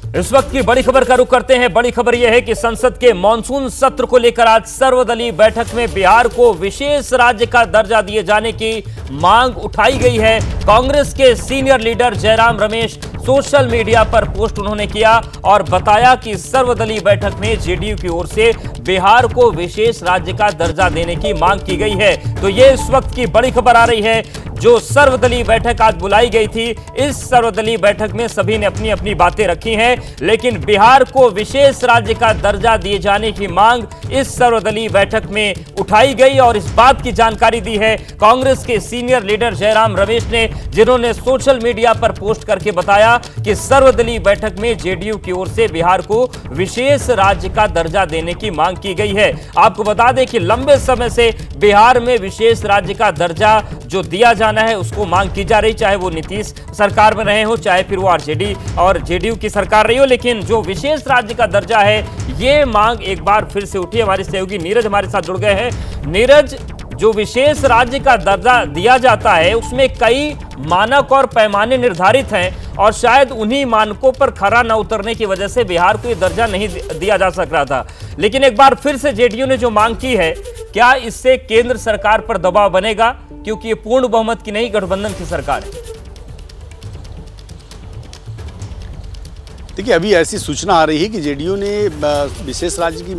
इस वक्त की बड़ी खबर का रुख करते हैं। बड़ी खबर यह है कि संसद के मॉनसून सत्र को लेकर आज सर्वदलीय बैठक में बिहार को विशेष राज्य का दर्जा दिए जाने की मांग उठाई गई है। कांग्रेस के senior leader Jairam Ramesh social media पर पोस्ट उन्होंने किया और बताया कि सर्वदलीय बैठक में जेडीयू की ओर से बिहार को विशेष राज्य का दर्जा देने की मांग की गई है। तो ये इस वक्त की बड़ी खबर आ रही है। जो सर्वदलीय बैठक आज बुलाई गई थी, इस सर्वदलीय बैठक में सभी ने अपनी अपनी बातें रखी हैं, लेकिन बिहार को विशेष राज्य का दर्जा दिए जाने की मांग इस सर्वदलीय बैठक में उठाई गई। और इस बात की जानकारी दी है कांग्रेस के सीनियर लीडर जयराम रमेश ने, जिन्होंने सोशल मीडिया पर पोस्ट करके बताया कि सर्वदलीय बैठक में जेडीयू की ओर से बिहार को विशेष राज्य का दर्जा देने की मांग की गई है। आपको बता दें कि लंबे समय से बिहार में विशेष राज्य का दर्जा जो दिया जाना है उसको मांग की जा रही, चाहे वो नीतीश सरकार में रहे हो, चाहे फिर वो आरजेडी और जेडीयू की सरकार रही हो, लेकिन जो विशेष राज्य का दर्जा है ये मांग एक बार फिर से उठी। हमारे सहयोगी नीरज हमारे साथ जुड़ गए हैं। नीरज, जो विशेष राज्य का दर्जा दिया जाता है उसमें कई मानक और पैमाने निर्धारित हैं और शायद उन्हीं मानकों पर खरा न उतरने की वजह से बिहार को यह दर्जा नहीं दिया जा सक रहा था। लेकिन एक बार फिर से जेडीयू ने जो मांग की है, क्या इससे केंद्र सरकार पर दबाव बनेगा, क्योंकि ये पूर्ण बहुमत की नहीं गठबंधन की सरकार है? देखिए, अभी ऐसी सूचना आ रही है कि जेडीयू ने विशेष राज्य की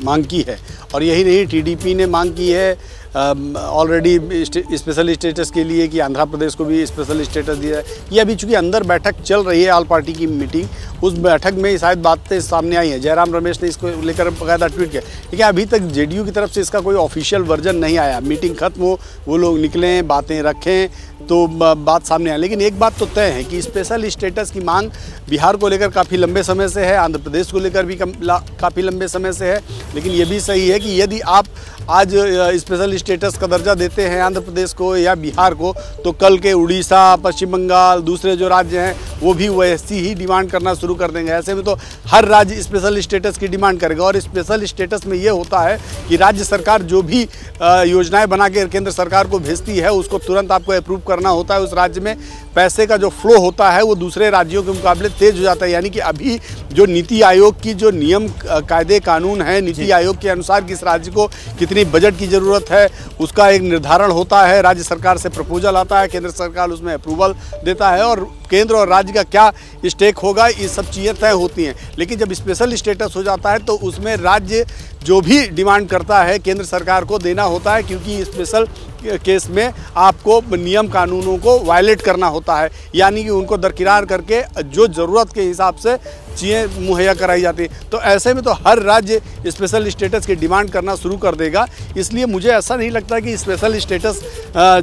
मांग की है और यही नहीं, टीडीपी ने मांग की है ऑलरेडी स्पेशल स्टेटस के लिए कि आंध्र प्रदेश को भी स्पेशल स्टेटस दिया है। ये अभी चूंकि अंदर बैठक चल रही है, ऑल पार्टी की मीटिंग, उस बैठक में शायद बातें सामने आई हैं। जयराम रमेश ने इसको लेकर बाकायदा ट्वीट किया, लेकिन अभी तक जेडीयू की तरफ से इसका कोई ऑफिशियल वर्जन नहीं आया। मीटिंग खत्म हो, वो लोग निकलें, बातें रखें तो बात सामने आए। लेकिन एक बात तो तय है कि स्पेशल स्टेटस की मांग बिहार को लेकर काफ़ी लंबे समय से है, आंध्र प्रदेश को लेकर भी काफ़ी लंबे समय से है। लेकिन ये भी सही है कि यदि आप आज स्पेशल स्टेटस का दर्जा देते हैं आंध्र प्रदेश को या बिहार को, तो कल के उड़ीसा, पश्चिम बंगाल, दूसरे जो राज्य हैं वो भी वैसी ही डिमांड करना शुरू कर देंगे। ऐसे में तो हर राज्य स्पेशल स्टेटस की डिमांड करेगा। और स्पेशल स्टेटस में ये होता है कि राज्य सरकार जो भी योजनाएं बना के केंद्र सरकार को भेजती है उसको तुरंत आपको अप्रूव करना होता है। उस राज्य में पैसे का जो फ्लो होता है वो दूसरे राज्यों के मुकाबले तेज हो जाता है। यानी कि अभी जो नीति आयोग की जो नियम कायदे कानून है, नीति आयोग के अनुसार किस राज्य को कितनी बजट की ज़रूरत है उसका एक निर्धारण होता है। राज्य सरकार से प्रपोजल आता है, केंद्र सरकार उसमें अप्रूवल देता है और केंद्र और राज्य का क्या स्टेक होगा, ये सब चीज़ें तय होती हैं। लेकिन जब स्पेशल स्टेटस हो जाता है तो उसमें राज्य जो भी डिमांड करता है केंद्र सरकार को देना होता है, क्योंकि स्पेशल केस में आपको नियम कानूनों को वायलेट करना होता है, यानी कि उनको दरकिनार करके जो ज़रूरत के हिसाब से चीज़ें मुहैया कराई जाती है। तो ऐसे में तो हर राज्य स्पेशल स्टेटस की डिमांड करना शुरू कर देगा। इसलिए मुझे ऐसा नहीं लगता कि स्पेशल स्टेटस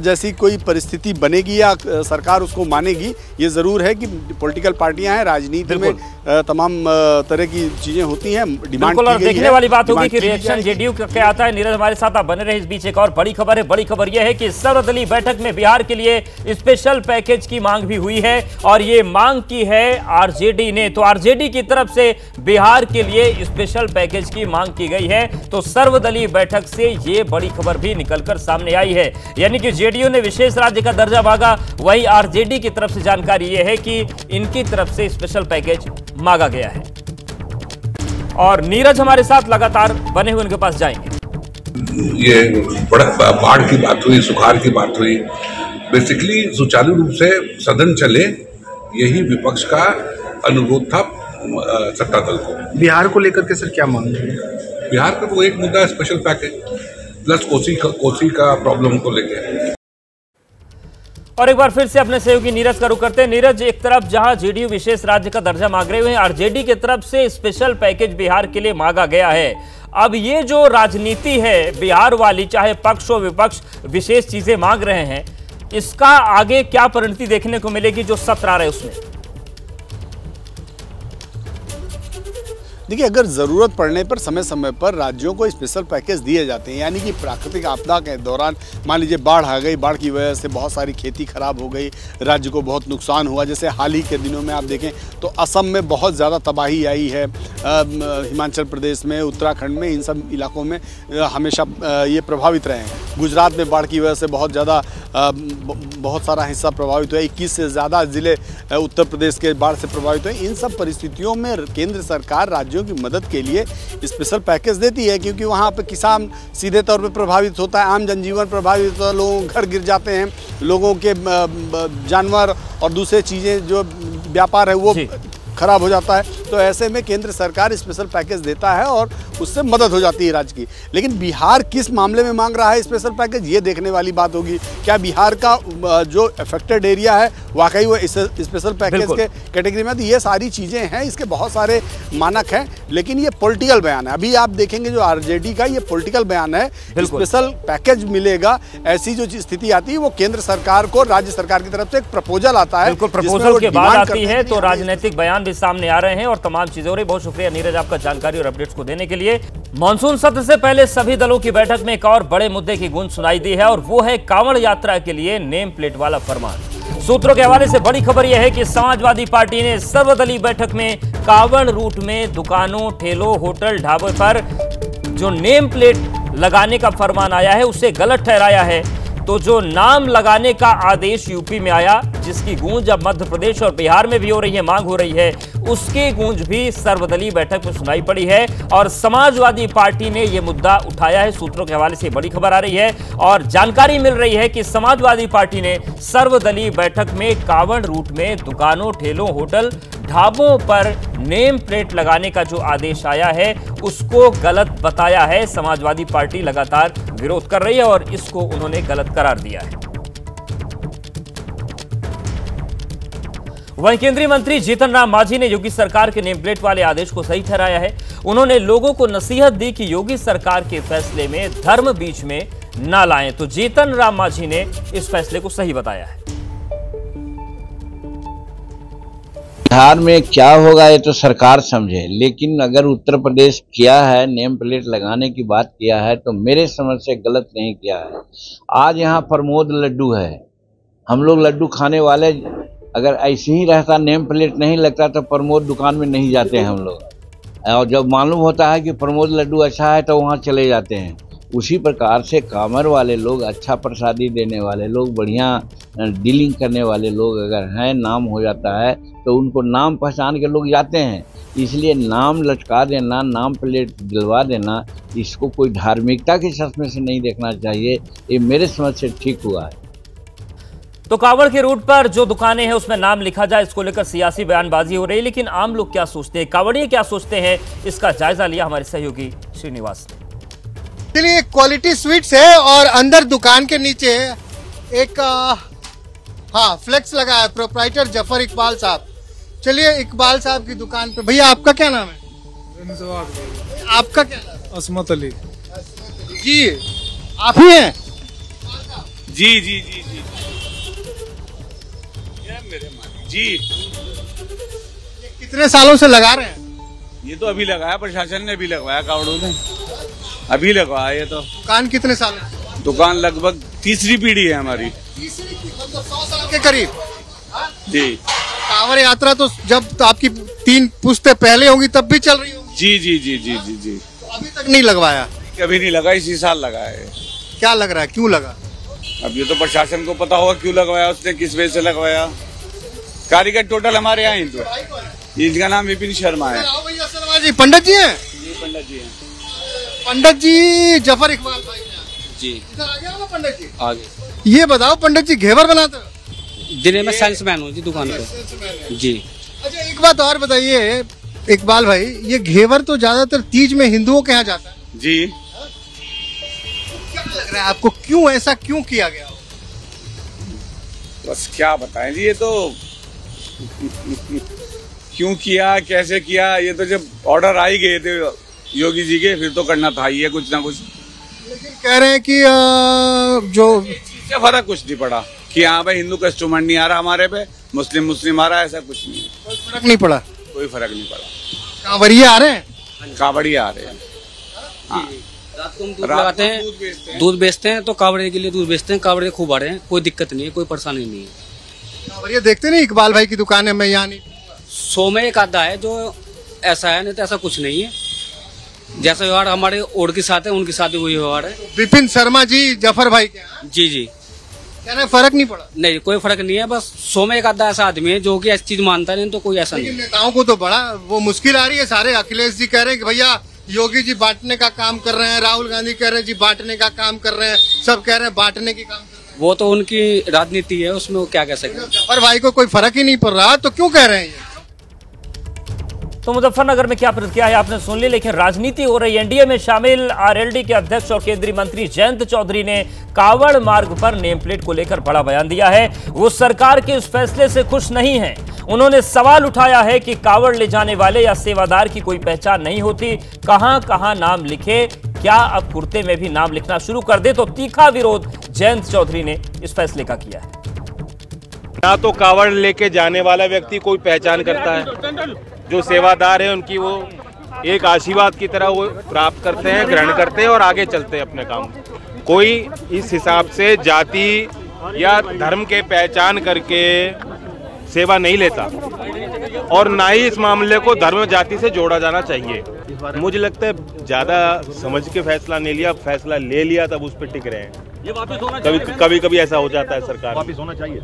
जैसी कोई परिस्थिति बनेगी या सरकार उसको मानेगी। ये ज़रूर है कि पॉलिटिकल पार्टियां हैं, राजनीति में तमाम तरह की चीज़ें होती हैं, डिमांड और देखने वाली बात होगी कि रिएक्शन जेडीयू का क्या आता है। नीरज हमारे साथ आप बने रहे। इस बीच एक और बड़ी खबर है। बड़ी खबर यह है कि सर्वदलीय बैठक में बिहार के लिए स्पेशल पैकेज की मांग भी हुई है और ये मांग की है आरजेडी ने। तो आरजेडी की तरफ से बिहार के लिए स्पेशल पैकेज की मांग की गई है। तो सर्वदलीय बैठक से ये बड़ी खबर भी निकलकर सामने आई है, यानी कि जेडीयू ने विशेष राज्य का दर्जा मांगा, वही आरजेडी की तरफ से जानकारी यह है कि इनकी तरफ से स्पेशल पैकेज मांगा गया है। और नीरज हमारे साथ लगातार बने हुए उनके पास जाएंगे। ये बड़ा बाढ़ की बात हुई, सुखाड़ की बात हुई, बेसिकली सुचारू रूप से सदन चले, यही विपक्ष का अनुरोध था सत्ता दल को। बिहार को लेकर के सर क्या मांग है? बिहार का वो एक मुद्दा है स्पेशल पैकेज प्लस कोसी का प्रॉब्लम को लेकर। और एक बार फिर से अपने सहयोगी नीरज का रुख करते हैं। नीरज, एक तरफ जहां जेडीयू विशेष राज्य का दर्जा मांग रहे हुए हैं, आरजेडी की तरफ से स्पेशल पैकेज बिहार के लिए मांगा गया है। अब ये जो राजनीति है बिहार वाली, चाहे पक्ष और विपक्ष विशेष चीजें मांग रहे हैं, इसका आगे क्या परिणति देखने को मिलेगी जो सत्र आ रहा है उसमें? देखिए, अगर ज़रूरत पड़ने पर समय समय पर राज्यों को स्पेशल पैकेज दिए जाते हैं, यानी कि प्राकृतिक आपदा के दौरान मान लीजिए बाढ़ आ गई, बाढ़ की वजह से बहुत सारी खेती खराब हो गई, राज्य को बहुत नुकसान हुआ। जैसे हाल ही के दिनों में आप देखें तो असम में बहुत ज़्यादा तबाही आई है, हिमाचल प्रदेश में, उत्तराखंड में, इन सब इलाकों में हमेशा ये प्रभावित रहे हैं। गुजरात में बाढ़ की वजह से बहुत ज़्यादा बहुत सारा हिस्सा प्रभावित हुआ, 21 से ज़्यादा ज़िले उत्तर प्रदेश के बाढ़ से प्रभावित हुए। इन सब परिस्थितियों में केंद्र सरकार राज्यों की मदद के लिए स्पेशल पैकेज देती है, क्योंकि वहाँ पर किसान सीधे तौर पर प्रभावित होता है, आम जनजीवन प्रभावित होता है, लोगों के घर गिर जाते हैं, लोगों के जानवर और दूसरे चीज़ें जो व्यापार है वो खराब हो जाता है। तो ऐसे में केंद्र सरकार स्पेशल पैकेज देता है और उससे मदद हो जाती है राज्य की। लेकिन बिहार किस मामले में मांग रहा है स्पेशल पैकेज, ये देखने वाली बात होगी। क्या बिहार का जो अफेक्टेड एरिया है वाकई वो इस स्पेशल पैकेज के कैटेगरी में? तो ये सारी चीज़ें हैं, इसके बहुत सारे मानक हैं, लेकिन ये पॉलिटिकल बयान है। अभी आप देखेंगे जो आरजेडी का ये पॉलिटिकल बयान है, स्पेशल पैकेज मिलेगा, ऐसी जो स्थिति आती है वो केंद्र सरकार को राज्य सरकार की तरफ से एक प्रपोजल आता है। प्रपोजल के बाद आती है तो राजनीतिक बयान भी सामने आ रहे हैं और तमाम चीजें हो रही। बहुत शुक्रिया नीरज आपका जानकारी और अपडेट्स को देने के लिए। मॉनसून सत्र से पहले सभी दलों की बैठक में एक और बड़े मुद्दे की गूंज सुनाई दी है और वो है कांवड़ यात्रा के लिए नेम प्लेट वाला फरमान। सूत्रों के हवाले से बड़ी खबर यह है कि समाजवादी पार्टी ने सर्वदलीय बैठक में कांवड़ रूट में दुकानों, ठेलों, होटल, ढाबे पर जो नेम प्लेट लगाने का फरमान आया है उसे गलत ठहराया है। तो जो नाम लगाने का आदेश यूपी में आया, जिसकी गूंज अब मध्य प्रदेश और बिहार में भी हो रही है, मांग हो रही है, उसकी गूंज भी सर्वदलीय बैठक में सुनाई पड़ी है और समाजवादी पार्टी ने यह मुद्दा उठाया है। सूत्रों के हवाले से बड़ी खबर आ रही है और जानकारी मिल रही है कि समाजवादी पार्टी ने सर्वदलीय बैठक में कांवड़ रूट में दुकानों, ठेलों, होटल, ढाबों पर नेम प्लेट लगाने का जो आदेश आया है उसको गलत बताया है। समाजवादी पार्टी लगातार विरोध कर रही है और इसको उन्होंने गलत करार दिया है। वहीं केंद्रीय मंत्री जीतन राम मांझी ने योगी सरकार के नेम प्लेट वाले आदेश को सही ठहराया है। उन्होंने लोगों को नसीहत दी कि योगी सरकार के फैसले में धर्म बीच में ना लाएं। तो जीतन राम मांझी ने इस फैसले को सही बताया है। बिहार में क्या होगा ये तो सरकार समझे, लेकिन अगर उत्तर प्रदेश किया है, नेम प्लेट लगाने की बात किया है, तो मेरे समझ से गलत नहीं किया है। आज यहाँ प्रमोद लड्डू है, हम लोग लड्डू खाने वाले, अगर ऐसे ही रहता, नेम प्लेट नहीं लगता तो प्रमोद दुकान में नहीं जाते हैं हम लोग। और जब मालूम होता है कि प्रमोद लड्डू अच्छा है तो वहाँ चले जाते हैं। उसी प्रकार से कामर वाले लोग, अच्छा प्रसादी देने वाले लोग, बढ़िया डीलिंग करने वाले लोग अगर हैं, नाम हो जाता है तो उनको नाम पहचान के लोग जाते हैं। इसलिए नाम लटका देना, नाम प्लेट दिलवा देना, इसको कोई धार्मिकता के चश्मे से नहीं देखना चाहिए। ये मेरे समझ से ठीक हुआ है। तो कांवड़ के रूट पर जो दुकानें हैं उसमें नाम लिखा जाए, इसको लेकर सियासी बयानबाजी हो रही है, लेकिन आम लोग क्या सोचते हैं, कांवड़िए क्या सोचते हैं, इसका जायजा लिया हमारे सहयोगी श्रीनिवास ने। चलिए, क्वालिटी स्वीट्स है और अंदर दुकान के नीचे एक फ्लेक्स लगा है, प्रोप्राइटर जफर इकबाल साहब। चलिए इकबाल साहब की दुकान पे। भैया आपका क्या नाम है? आपका क्या नाम है? असमत अली जी, आप ही हैं? जी जी जी जी ये मेरे जी। ये कितने सालों से लगा रहे हैं? ये तो अभी लगाया, प्रशासन ने अभी लगवाया, कावड़ों ने अभी लगवाया। ये तो दुकान कितने साल है? दुकान लगभग तीसरी पीढ़ी है हमारी। तीसरी, मतलब 100 साल के करीब। जी। कांवड़ यात्रा तो जब तो आपकी 3 पुश्तें पहले होंगी तब भी चल रही होगी। जी जी जी जी जी जी। अभी तक नहीं लगवाया? कभी नहीं लगा, इसी साल लगा है। क्या लग रहा है, क्यों लगा? अब ये तो प्रशासन को पता होगा क्यों लगवाया उसने, किस वजह से लगवाया। कारीगर टोटल हमारे यहाँ ही तो, इनका नाम विपिन शर्मा है। जी पंडित जी हैं? जी पंडित जी हैं। पंडित जी जफर इकबाल भाई जी। इधर आ गया ना पंडित जी? आगे ये बताओ पंडित जी, घेवर बनाते हो? दिन में सेल्समैन हूँ जी दुकान पे जी। अच्छा, एक बात और बताइए इकबाल भाई, ये घेवर तो ज्यादातर तीज में हिंदुओं के यहाँ जाता है जी। क्या लग रहा है आपको, क्यों ऐसा क्यों किया गया? बस क्या बताएं जी, ये तो क्यों किया, कैसे किया, ये तो जब ऑर्डर आ ही गए थे योगी जी के, फिर तो करना था ही है कुछ ना कुछ। लेकिन कह रहे हैं कि जो इससे फर्क कुछ नहीं पड़ा कि हाँ भाई हिंदू कस्टमर नहीं आ रहा हमारे पे, मुस्लिम आ रहा है, ऐसा कुछ नहीं है। कोई फर्क नहीं पड़ा? कोई फर्क नहीं पड़ा। कांवड़िए आ रहे हैं? कावड़िया आ रहे हैं। हाँ। रात को हम दूध लगाते हैं, दूध बेचते हैं, तो कावड़े के लिए दूध बेचते हैं। कावड़े खूब आ रहे हैं, कोई दिक्कत नहीं है, कोई परेशानी नहीं है। कांवड़िए देखते नहीं इकबाल भाई की दुकान है, मैं यहाँ नहीं। 100 में एक आधा है जो ऐसा है, नहीं तो ऐसा कुछ नहीं है। जैसा व्यवहार हमारे ओढ़ के साथ है, उनके साथ भी वही व्यवहार है। विपिन शर्मा जी जफर भाई के यहाँ? जी जी। कहने फर्क नहीं पड़ा? नहीं, कोई फर्क नहीं है। बस 100 में एक आधा ऐसा आदमी है जो कि ऐसी चीज मानता नहीं, तो कोई ऐसा नहीं। नेताओं को तो बड़ा वो मुश्किल आ रही है। सारे अखिलेश जी कह रहे हैं कि भैया योगी जी बांटने का काम कर रहे हैं, राहुल गांधी कह रहे हैं जी बांटने का काम कर रहे हैं, सब कह रहे हैं बांटने की काम कर रहे हैं। वो तो उनकी राजनीति है, उसमें वो क्या कह सकते हैं। जफर भाई को कोई फर्क ही नहीं पड़ रहा, तो क्यों कह रहे हैं ये? तो मुजफ्फरनगर में क्या प्रतिक्रिया है आपने सुन ली, लेकिन राजनीति हो रही है। एनडीए में शामिल आरएलडी के अध्यक्ष और केंद्रीय मंत्री जयंत चौधरी ने कावड़ मार्ग पर नेम प्लेट को लेकर बड़ा बयान दिया है। वो सरकार के इस फैसले से खुश नहीं हैं। उन्होंने सवाल उठाया है कि कावड़ ले जाने वाले या सेवादार की कोई पहचान नहीं होती, कहां कहां नाम लिखे, क्या अब कुर्ते में भी नाम लिखना शुरू कर दे। तो तीखा विरोध जयंत चौधरी ने इस फैसले का किया है। ना तो कावड़ लेके जाने वाला व्यक्ति कोई पहचान करता है, जो सेवादार है उनकी वो एक आशीर्वाद की तरह वो प्राप्त करते हैं, ग्रहण करते हैं और आगे चलते हैं अपने काम। कोई इस हिसाब से जाति या धर्म के पहचान करके सेवा नहीं लेता और ना ही इस मामले को धर्म जाति से जोड़ा जाना चाहिए। मुझे लगता है ज्यादा समझ के फैसला नहीं लिया, फैसला ले लिया तब उस पर टिक रहे हैं। कभी कभी ऐसा हो जाता है, सरकार वापिस होना चाहिए,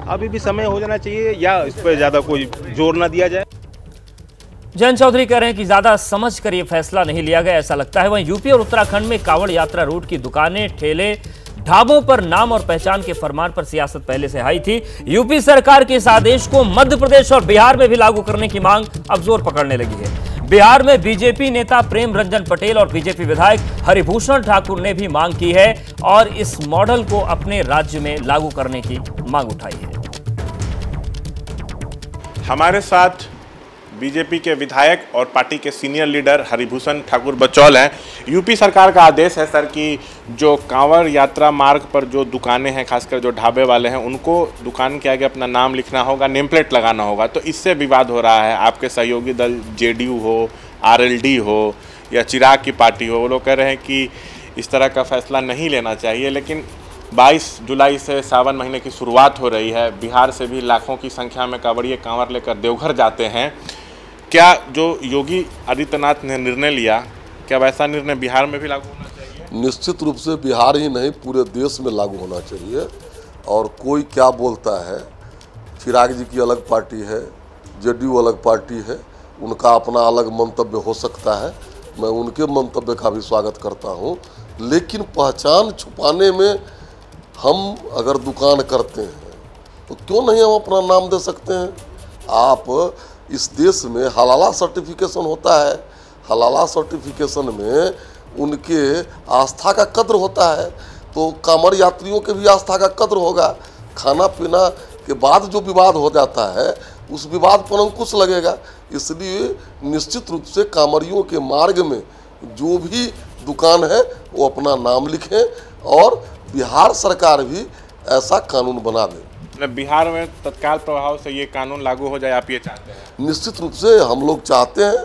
अभी भी समय हो जाना चाहिए या इस पर ज्यादा कोई जोर ना दिया जाए। जयंत चौधरी कह रहे हैं कि ज्यादा समझ कर ये फैसला नहीं लिया गया, ऐसा लगता है। वहीं यूपी और उत्तराखंड में कावड़ यात्रा रूट की दुकानें, ठेले, ढाबों पर नाम और पहचान के फरमान पर सियासत पहले से हाई थी। यूपी सरकार के इस आदेश को मध्य प्रदेश और बिहार में भी लागू करने की मांग अब जोर पकड़ने लगी है। बिहार में बीजेपी नेता प्रेम रंजन पटेल और बीजेपी विधायक हरिभूषण ठाकुर ने भी मांग की है और इस मॉडल को अपने राज्य में लागू करने की मांग उठाई है। हमारे साथ बीजेपी के विधायक और पार्टी के सीनियर लीडर हरिभूषण ठाकुर बचौल हैं। यूपी सरकार का आदेश है सर कि जो कांवड़ यात्रा मार्ग पर जो दुकानें हैं, खासकर जो ढाबे वाले हैं, उनको दुकान के आगे अपना नाम लिखना होगा, नेम प्लेट लगाना होगा। तो इससे विवाद हो रहा है। आपके सहयोगी दल जेडीयू हो, आरएलडी हो या चिराग की पार्टी हो, वो लोग कह रहे हैं कि इस तरह का फैसला नहीं लेना चाहिए। लेकिन 22 जुलाई से सावन महीने की शुरुआत हो रही है। बिहार से भी लाखों की संख्या में कांवड़िए कांवर लेकर देवघर जाते हैं। क्या जो योगी आदित्यनाथ ने निर्णय लिया, क्या वैसा निर्णय बिहार में भी लागू होना चाहिए? निश्चित रूप से बिहार ही नहीं पूरे देश में लागू होना चाहिए। और कोई क्या बोलता है, चिराग जी की अलग पार्टी है, जेडीयू अलग पार्टी है, उनका अपना अलग मंतव्य हो सकता है, मैं उनके मंतव्य का भी स्वागत करता हूं। लेकिन पहचान छुपाने में हम अगर दुकान करते हैं तो क्यों नहीं हम अपना नाम दे सकते हैं? आप इस देश में हलाला सर्टिफिकेशन होता है, हलाला सर्टिफिकेशन में उनके आस्था का कद्र होता है, तो कांवड़ यात्रियों के भी आस्था का कद्र होगा। खाना पीना के बाद जो विवाद हो जाता है उस विवाद पर अंकुश लगेगा। इसलिए निश्चित रूप से कांवड़ियों के मार्ग में जो भी दुकान है वो अपना नाम लिखें और बिहार सरकार भी ऐसा कानून बना दे। बिहार में तत्काल प्रभाव से ये कानून लागू हो जाए, आप ये चाहते हैं? निश्चित रूप से हम लोग चाहते हैं,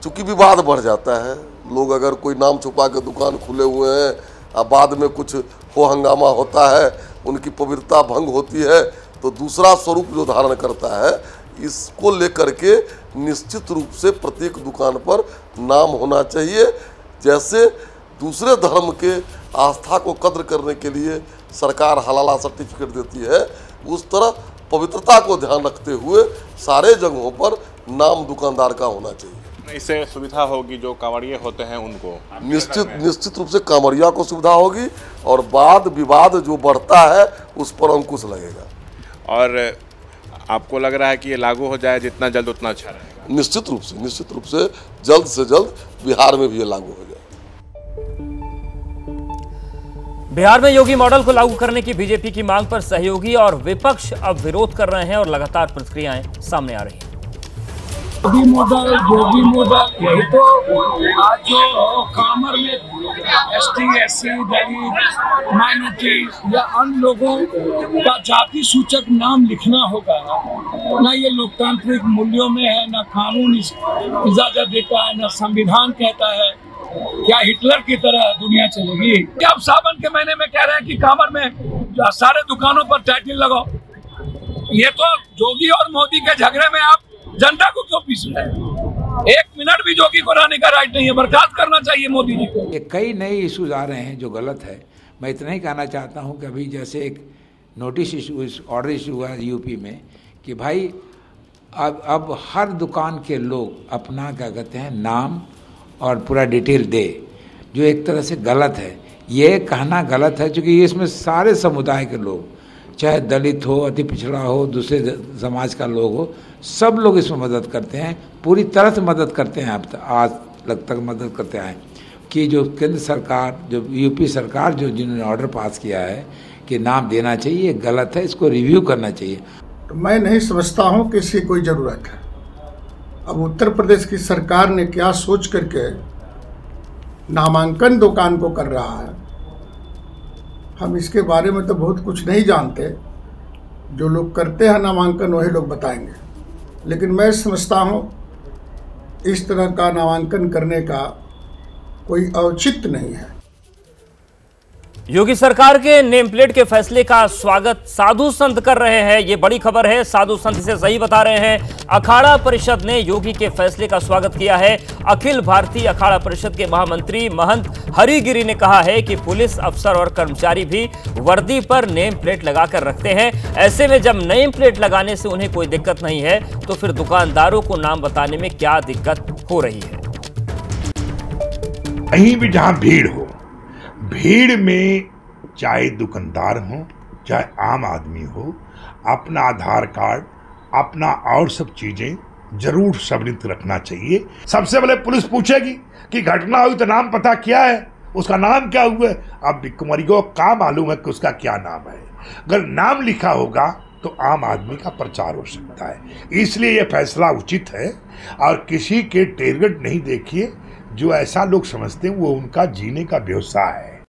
चूँकि विवाद बढ़ जाता है। लोग अगर कोई नाम छुपा के दुकान खुले हुए हैं और बाद में कुछ हो हंगामा होता है, उनकी पवित्रता भंग होती है, तो दूसरा स्वरूप जो धारण करता है, इसको लेकर के निश्चित रूप से प्रत्येक दुकान पर नाम होना चाहिए। जैसे दूसरे धर्म के आस्था को कद्र करने के लिए सरकार हलाला सर्टिफिकेट देती है, उस तरह पवित्रता को ध्यान रखते हुए सारे जगहों पर नाम दुकानदार का होना चाहिए। इससे सुविधा होगी जो कांवड़िए होते हैं उनको, निश्चित रूप से कांवड़िया को सुविधा होगी और वाद विवाद जो बढ़ता है उस पर अंकुश लगेगा। और आपको लग रहा है कि ये लागू हो जाए जितना जल्द उतना अच्छा रहेगा? निश्चित रूप से जल्द से जल्द बिहार में भी ये लागू हो जाए। बिहार में योगी मॉडल को लागू करने की बीजेपी की मांग पर सहयोगी और विपक्ष अब विरोध कर रहे हैं और लगातार प्रतिक्रियाएं सामने आ रही हैं। योगी मॉडल यही तो आज जो कांवर में एसटी, एससी, दलित, माइनॉरिटी या अन्य लोगों का जाति सूचक नाम लिखना होगा, ना ये लोकतांत्रिक मूल्यों में है, ना कानून इजाजत देता है, ना संविधान कहता है। क्या हिटलर की तरह दुनिया चलेगी? अब सावन के महीने में कह रहे हैं कि कांवर में सारे दुकानों पर टाइटल लगाओ। ये तो जोगी और मोदी के झगड़े में आप जनता को क्यों पीस रहे हैं? एक मिनट भी जोगी को रहने का राइट नहीं है, बर्खास्त करना चाहिए मोदी जी को। ये कई नए इश्यूज आ रहे हैं जो गलत है। मैं इतना ही कहना चाहता हूँ कि अभी जैसे एक नोटिस ऑर्डर इशू हुआ यूपी में कि भाई अब हर दुकान के लोग अपना क्या कहते हैं नाम और पूरा डिटेल दे, जो एक तरह से गलत है। ये कहना गलत है क्योंकि इसमें सारे समुदाय के लोग, चाहे दलित हो, अति पिछड़ा हो, दूसरे समाज का लोग हो, सब लोग इसमें मदद करते हैं, पूरी तरह से मदद करते हैं। अब आज तक मदद करते आए कि जो केंद्र सरकार, जो यूपी सरकार जो जिन्होंने ऑर्डर पास किया है कि नाम देना चाहिए, गलत है, इसको रिव्यू करना चाहिए। तो मैं नहीं समझता हूँ कि इसकी कोई ज़रूरत है। अब उत्तर प्रदेश की सरकार ने क्या सोच करके नामांकन दुकान को कर रहा है, हम इसके बारे में तो बहुत कुछ नहीं जानते। जो लोग करते हैं नामांकन वही लोग बताएंगे, लेकिन मैं समझता हूँ इस तरह का नामांकन करने का कोई औचित्य नहीं है। योगी सरकार के नेम प्लेट के फैसले का स्वागत साधु संत कर रहे हैं। ये बड़ी खबर है, साधु संत इसे सही बता रहे हैं। अखाड़ा परिषद ने योगी के फैसले का स्वागत किया है। अखिल भारतीय अखाड़ा परिषद के महामंत्री महंत हरिगिरी ने कहा है कि पुलिस अफसर और कर्मचारी भी वर्दी पर नेम प्लेट लगाकर रखते हैं। ऐसे में जब नेम प्लेट लगाने से उन्हें कोई दिक्कत नहीं है तो फिर दुकानदारों को नाम बताने में क्या दिक्कत हो रही है। कहीं भी जहां भीड़ हो, भीड़ में चाहे दुकानदार हो चाहे आम आदमी हो, अपना आधार कार्ड, अपना और सब चीजें जरूर सबमिट रखना चाहिए। सबसे पहले पुलिस पूछेगी कि घटना हुई तो नाम पता क्या है, उसका नाम क्या हुआ है। अब भिखमंगे को क्या मालूम है कि उसका क्या नाम है। अगर नाम लिखा होगा तो आम आदमी का प्रचार हो सकता है। इसलिए यह फैसला उचित है और किसी के टारगेट नहीं देखिए। जो ऐसा लोग समझते हैं वो उनका जीने का व्यवसाय है।